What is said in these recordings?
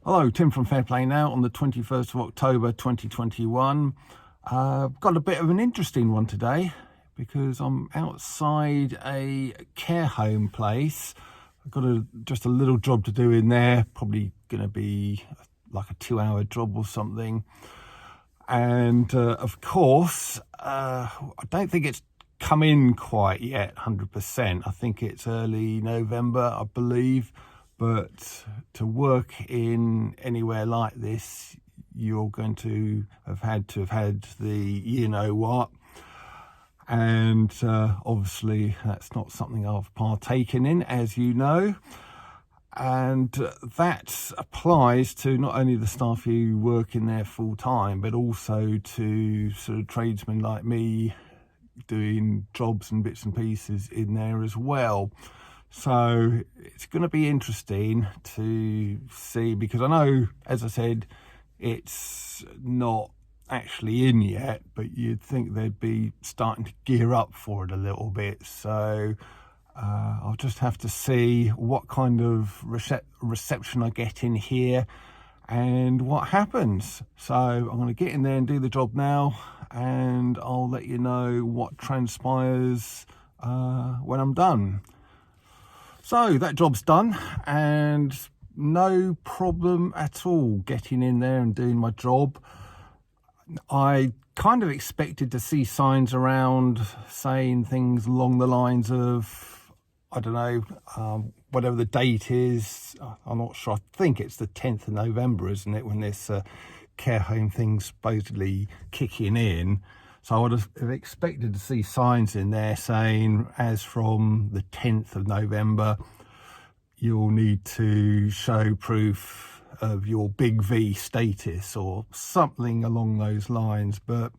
Hello, Tim from Fair Play Now on the 21st of October 2021. Got a bit of an interesting one today because I'm outside a care home place. I've got just a little job to do in there, probably going to be like a 2-hour job or something. And of course, I don't think it's come in quite yet, 100%. I think it's early November, I believe. But to work in anywhere like this, you're going to have had the you know what. And obviously that's not something I've partaken in, as you know. And that applies to not only the staff who work in there full time, but also to sort of tradesmen like me doing jobs and bits and pieces in there as well. So it's going to be interesting to see, because I know, as I said, it's not actually in yet, but you'd think they'd be starting to gear up for it a little bit. So I'll just have to see what kind of reception I get in here and what happens. So I'm going to get in there and do the job now, and I'll let you know what transpires when I'm done. So that job's done, and no problem at all getting in there and doing my job. I kind of expected to see signs around saying things along the lines of, I don't know, whatever the date is. I'm not sure. I think it's the 10th of November, isn't it, when this care home thing's supposedly kicking in. So I would have expected to see signs in there saying, as from the 10th of November, you'll need to show proof of your Big V status or something along those lines. But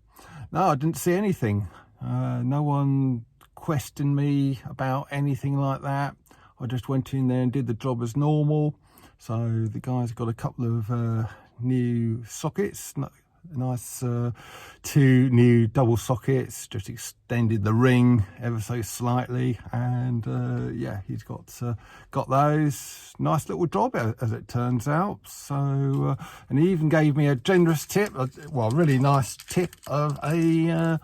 no, I didn't see anything. No one questioned me about anything like that. I just went in there and did the job as normal. So the guys got a couple of new sockets, nice 2 new double sockets, just extended the ring ever so slightly, and yeah, he's got those. Nice little job, as it turns out. So and he even gave me a generous tip, well, a really nice tip of a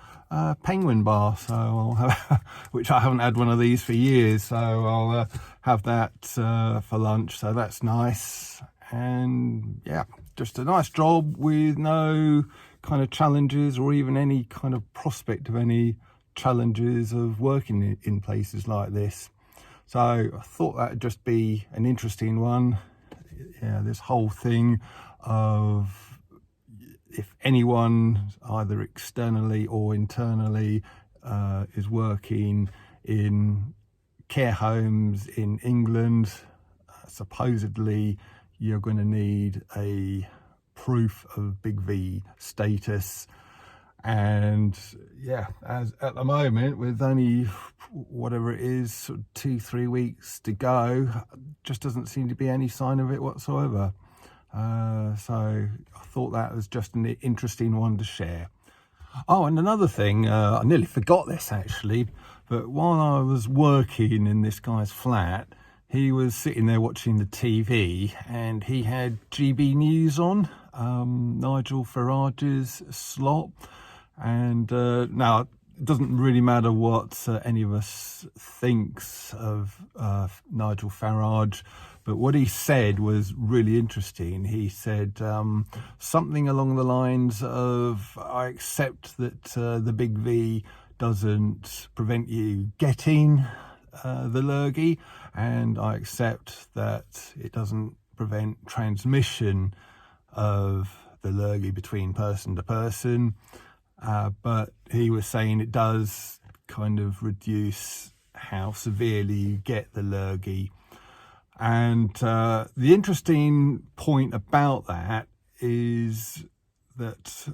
penguin bar. So I'll have, which I haven't had one of these for years, so I'll have that for lunch. So that's nice. And yeah, just a nice job with no kind of challenges or even any kind of prospect of any challenges of working in places like this. So I thought that would just be an interesting one. Yeah, this whole thing of, if anyone either externally or internally is working in care homes in England, supposedly you're going to need a proof of Big V status. And yeah, as at the moment, with only whatever it is, sort of 2-3 weeks to go, just doesn't seem to be any sign of it whatsoever. So I thought that was just an interesting one to share. Oh, and another thing, I nearly forgot this actually, but while I was working in this guy's flat, he was sitting there watching the TV, and he had GB News on, Nigel Farage's slot. And now, it doesn't really matter what any of us thinks of Nigel Farage, but what he said was really interesting. He said something along the lines of, I accept that the Big V doesn't prevent you getting the lurgy, and I accept that it doesn't prevent transmission of the lurgy between person to person, but he was saying it does kind of reduce how severely you get the lurgy. And the interesting point about that is that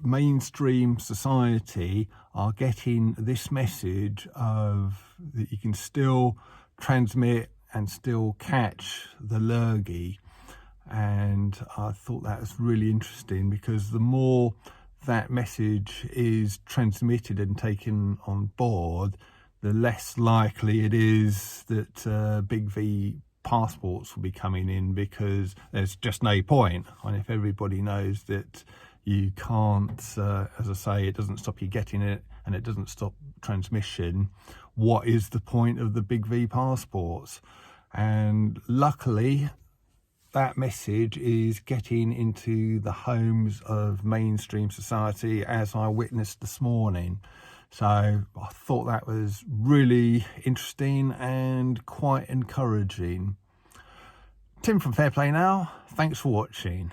mainstream society are getting this message of that you can still transmit and still catch the lurgy. And I thought that was really interesting, because the more that message is transmitted and taken on board, the less likely it is that Big V passports will be coming in, because there's just no point. And if everybody knows that you can't, as I say, it doesn't stop you getting it and it doesn't stop transmission, what is the point of the Big V passports? And luckily, that message is getting into the homes of mainstream society, as I witnessed this morning. So I thought that was really interesting and quite encouraging. Tim from Fair Play Now, thanks for watching.